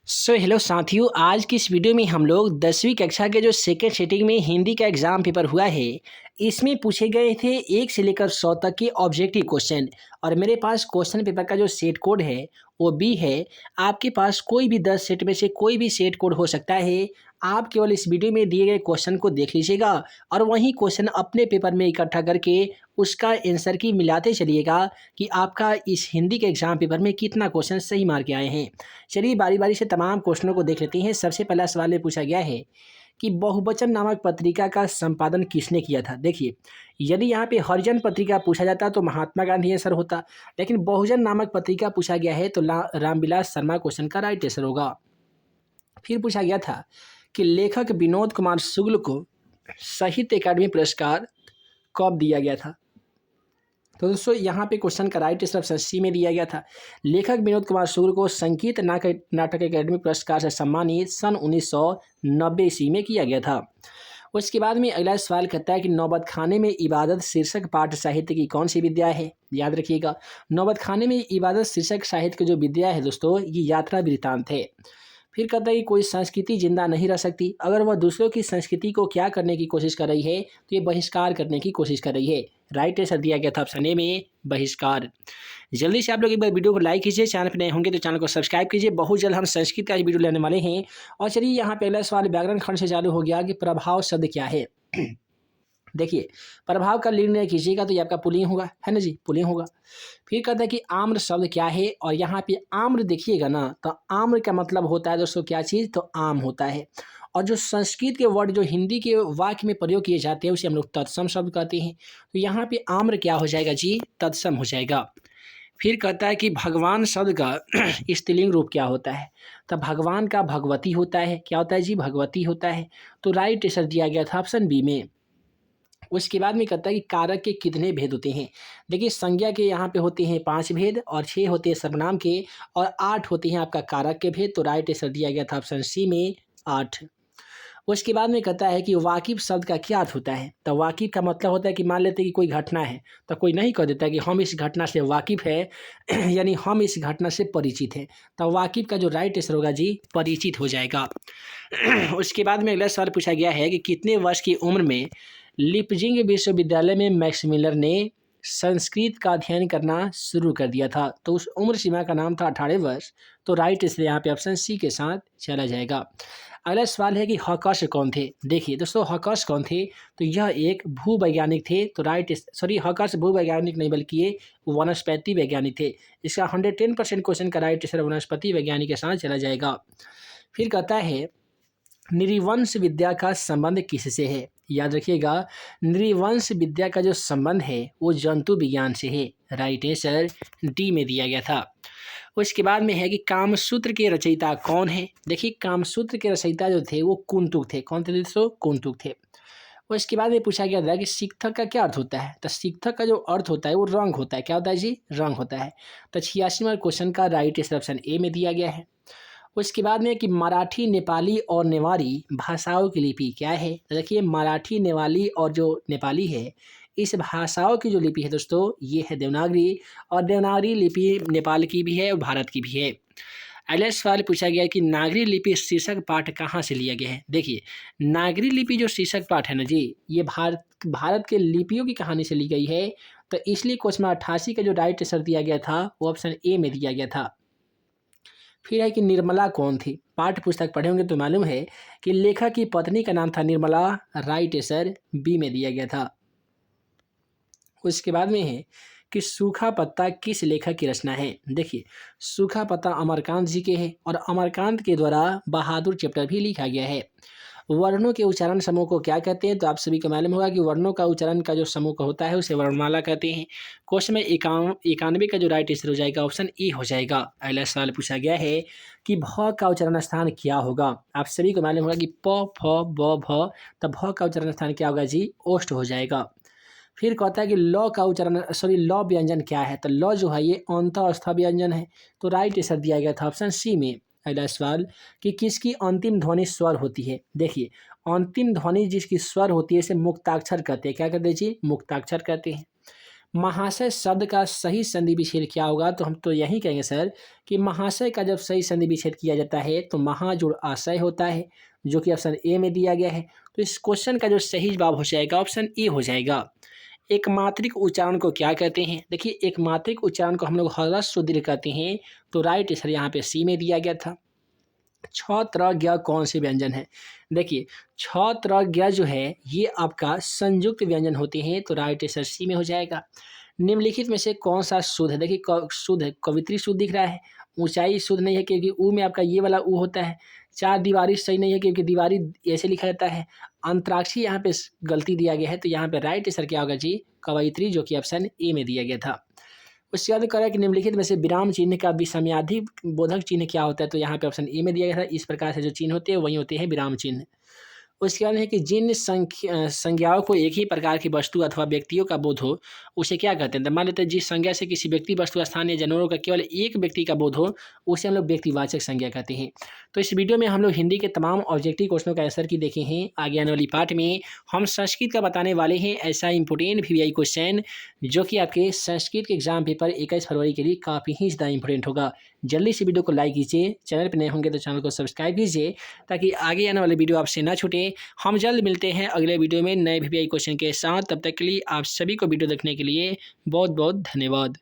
Hello साथियों, आज की इस वीडियो में हम लोग 10वीं कक्षा के जो सेकेंड सिटिंग में हिंदी का एग्ज़ाम पेपर हुआ है, इसमें पूछे गए थे 1 से लेकर 100 तक के ऑब्जेक्टिव क्वेश्चन। और मेरे पास क्वेश्चन पेपर का जो सेट कोड है वो बी है। आपके पास कोई भी 10 सेट में से कोई भी सेट कोड हो सकता है। आप केवल इस वीडियो में दिए गए क्वेश्चन को देख लीजिएगा और वही क्वेश्चन अपने पेपर में इकट्ठा करके उसका आंसर की मिलाते चलिएगा कि आपका इस हिंदी के एग्ज़ाम पेपर में कितना क्वेश्चन सही मार के आए हैं। चलिए बारी-बारी से तमाम क्वेश्चनों को देख लेते हैं। सबसे पहला सवाल में पूछा गया है कि बहुवचन नामक पत्रिका का संपादन किसने किया था? देखिए, यदि यहाँ पे हरिजन पत्रिका पूछा जाता तो महात्मा गांधी आंसर होता, लेकिन बहुजन नामक पत्रिका पूछा गया है तो रामविलास शर्मा क्वेश्चन का राइट आंसर होगा। फिर पूछा गया था कि लेखक विनोद कुमार शुक्ल को साहित्य अकादमी पुरस्कार कब दिया गया था? तो दोस्तों यहाँ पे क्वेश्चन का राइट आंसर ऑप्शन सी में दिया गया था। लेखक विनोद कुमार शुक्ल को संगीत नाटक अकादमी पुरस्कार से सम्मानित सन 1990 ईस्वी में किया गया था। उसके बाद में अगला सवाल कहता है कि नौबत खाने में इबादत शीर्षक पाठ साहित्य की कौन सी विद्या है? याद रखिएगा, नौबत खाने में इबादत शीर्षक साहित्य की जो विद्या है दोस्तों, ये यात्रा वृत्तांत है। फिर कहता है कि कोई संस्कृति जिंदा नहीं रह सकती अगर वह दूसरों की संस्कृति को क्या करने की कोशिश कर रही है, तो ये बहिष्कार करने की कोशिश कर रही है। राइट आंसर दिया गया था ऑप्शन ए में, बहिष्कार। जल्दी से आप लोग एक बार वीडियो को लाइक कीजिए, चैनल पर नए होंगे तो चैनल को सब्सक्राइब कीजिए। बहुत जल्द हम संस्कृत का वीडियो लेने वाले हैं। और चलिए यहाँ पे अगला सवाल व्याकरण खंड से चालू हो गया कि प्रभाव शब्द क्या है। देखिए, प्रभाव का निर्णय कीजिएगा तो ये आपका पुल्लिंग होगा, है ना जी, पुल्लिंग होगा। फिर कहता है कि आम्र शब्द क्या है, और यहाँ पे आम्र देखिएगा ना, तो आम्र का मतलब होता है दोस्तों क्या चीज़, तो आम होता है। और जो संस्कृत के वर्ड जो हिंदी के वाक्य में प्रयोग किए जाते हैं उसे हम लोग तत्सम शब्द कहते हैं। तो यहाँ पे आम्र क्या हो जाएगा जी, तत्सम हो जाएगा। फिर कहता है कि भगवान शब्द का स्त्रीलिंग रूप क्या होता है, तो भगवान का भगवती होता है। क्या होता है जी, भगवती होता है। तो राइट आंसर दिया गया था ऑप्शन बी में। उसके बाद में कहता है कि कारक के कितने भेद होते हैं। देखिए, संज्ञा के यहाँ पे होते हैं 5 भेद, और 6 होते हैं सर्वनाम के, और 8 होते हैं आपका कारक के भेद। तो राइट आंसर दिया गया था ऑप्शन सी में, 8। उसके बाद में कहता है कि वाकिफ शब्द का क्या अर्थ होता है। तो वाकिफ का मतलब होता है कि मान लेते हैं कि कोई घटना है, तो कोई नहीं कह देता कि हम इस घटना से वाकिफ है यानी हम इस घटना से परिचित हैं। तो वाकिफ का जो राइट आंसर होगा जी, परिचित हो जाएगा। उसके बाद में अगला सवाल पूछा गया है कि कितने वर्ष की उम्र में लिपजिंग विश्वविद्यालय में मैक्समिलर ने संस्कृत का अध्ययन करना शुरू कर दिया था। तो उस उम्र सीमा का नाम था 18 वर्ष। तो राइट इसलिए यहाँ पे ऑप्शन सी के साथ चला जाएगा। अगला सवाल है कि हॉकर्स कौन थे। देखिए दोस्तों, हॉकर्स कौन थे, तो यह एक भूवैज्ञानिक थे। तो हॉकर्स भूवैज्ञानिक नहीं बल्कि ये वनस्पति वैज्ञानिक थे। इसका 110% क्वेश्चन का राइट आंसर वनस्पति वैज्ञानिक के साथ चला जाएगा। फिर कहता है नृवंश विद्या का संबंध किससे है। याद रखिएगा, नृवंश विद्या का जो संबंध है वो जंतु विज्ञान से है। राइट आंसर डी में दिया गया था। उसके बाद में है कि कामसूत्र के रचयिता कौन है। देखिए, कामसूत्र के रचयिता जो थे वो कुंतुक थे। कौन थे दोस्तों, कुंतुक थे। उसके बाद में पूछा गया था कि शिक्षक का क्या अर्थ होता है। तो शिक्षक का जो अर्थ होता है वो रंग होता है। क्या होता है जी, रंग होता है। तो 86वां क्वेश्चन का राइट आंसर ऑप्शन ए में दिया गया है। उसके बाद में कि मराठी, नेपाली और नेवारी भाषाओं की लिपि क्या है। तो देखिए, मराठी, नेवाली और जो नेपाली है, इस भाषाओं की जो लिपि है दोस्तों, ये है देवनागरी। और देवनागरी लिपि नेपाल की भी है और भारत की भी है। अगला सवाल पूछा गया कि नागरी लिपि शीर्षक पाठ कहाँ से लिया गया है। देखिए, नागरी लिपि जो शीर्षक पाठ है ना जी, ये भारत के लिपियों की कहानी से ली गई है। तो इसलिए क्वेश्चन 88 का जो राइट आंसर दिया गया था वो ऑप्शन ए में दिया गया था। फिर है कि निर्मला कौन थी। पाठ्य पुस्तक पढ़े होंगे तो मालूम है कि लेखक की पत्नी का नाम था निर्मला। राइट आंसर बी में दिया गया था। उसके बाद में है कि सूखा पत्ता किस लेखक की रचना है। देखिए, सूखा पत्ता अमरकांत जी के हैं, और अमरकांत के द्वारा बहादुर चैप्टर भी लिखा गया है। वर्णों के उच्चारण समूह को क्या कहते हैं, तो आप सभी को मालूम होगा कि वर्णों का उच्चारण का जो समूह होता है उसे वर्णमाला कहते हैं। क्वेश्चन में 91 का जो राइट आंसर हो जाएगा ऑप्शन ई हो जाएगा। अगला सवाल पूछा गया है कि भ का उच्चारण स्थान क्या होगा। आप सभी को मालूम होगा कि प फ ब भ, तो भ का उच्चारण स्थान क्या होगा जी, ओष्ठ हो जाएगा। फिर कहता है कि ल व्यंजन क्या है। तो ल जो है ये अंत अवस्था व्यंजन है। तो राइट आंसर दिया गया था ऑप्शन सी में। अगला सवाल कि किसकी अंतिम ध्वनि स्वर होती है। देखिए, अंतिम ध्वनि जिसकी स्वर होती है इसे मुक्ताक्षर कहते हैं। क्या कहते हैं जी, मुक्ताक्षर कहते हैं। महाशय शब्द का सही संधि विच्छेद क्या होगा? तो हम तो यही कहेंगे सर कि महाशय का जब सही संधि विच्छेद किया जाता है तो महा जुड़ आशय होता है, जो कि ऑप्शन ए में दिया गया है। तो इस क्वेश्चन का जो सही जवाब हो जाएगा ऑप्शन ए हो जाएगा। एकमात्रिक उच्चारण को क्या कहते हैं? देखिए, एकमात्रिक उच्चारण को हम लोग ह्रस्व दीर्घ कहते हैं। तो राइट आंसर यहाँ पे सी में दिया गया था। छ त्र ज्ञ कौन से व्यंजन है? देखिए, छ त्र ज्ञ जो है ये आपका संयुक्त व्यंजन होते हैं। तो राइट आंसर सी में हो जाएगा। निम्नलिखित में से कौन सा शुद्ध है? देखिए, शुद्ध है, कवित्री शुद्ध दिख रहा है। ऊंचाई शुद्ध नहीं है क्योंकि ऊ में आपका ये वाला ऊ होता है। चार दीवारी सही नहीं है क्योंकि दीवारी ऐसे लिखा जाता है। अंतराक्षी यहाँ पे गलती दिया गया है। तो यहाँ पे राइट आंसर क्या होगा जी? कवयित्री, जो कि ऑप्शन ए में दिया गया था। उसके बाद कह कि निम्नलिखित में से विराम चिन्ह का विषमयाधि बोधक चिन्ह क्या होता है? तो यहाँ पे ऑप्शन ए में दिया गया था। इस प्रकार से जो चिन्ह होते हैं वही होते हैं विराम चिन्ह। उसके बाद है कि जिन संज्ञाओं को एक ही प्रकार की वस्तु अथवा व्यक्तियों का बोध हो उसे क्या कहते हैं? तो मान लेते हैं जिस संज्ञा से किसी व्यक्ति, वस्तु, स्थान या जानवरों का केवल एक व्यक्ति का बोध हो उसे हम लोग व्यक्तिवाचक संज्ञा कहते हैं। तो इस वीडियो में हम लोग हिंदी के तमाम ऑब्जेक्टिव क्वेश्चनों का आंसर की देखे हैं। आगे आने वाली पार्ट में हम संस्कृत का बताने वाले हैं ऐसा इंपोर्टेंट वीवीआई क्वेश्चन जो कि आपके संस्कृत के एग्जाम पेपर 21 फरवरी के लिए काफ़ी ही ज़्यादा इंपॉर्टेंट होगा। जल्दी से वीडियो को लाइक कीजिए, चैनल पर नए होंगे तो चैनल को सब्सक्राइब कीजिए ताकि आगे आने वाले वीडियो आपसे ना छूटे। हम जल्द मिलते हैं अगले वीडियो में नए वीवीआई क्वेश्चन के साथ। तब तक के लिए आप सभी को वीडियो देखने के लिए बहुत बहुत धन्यवाद।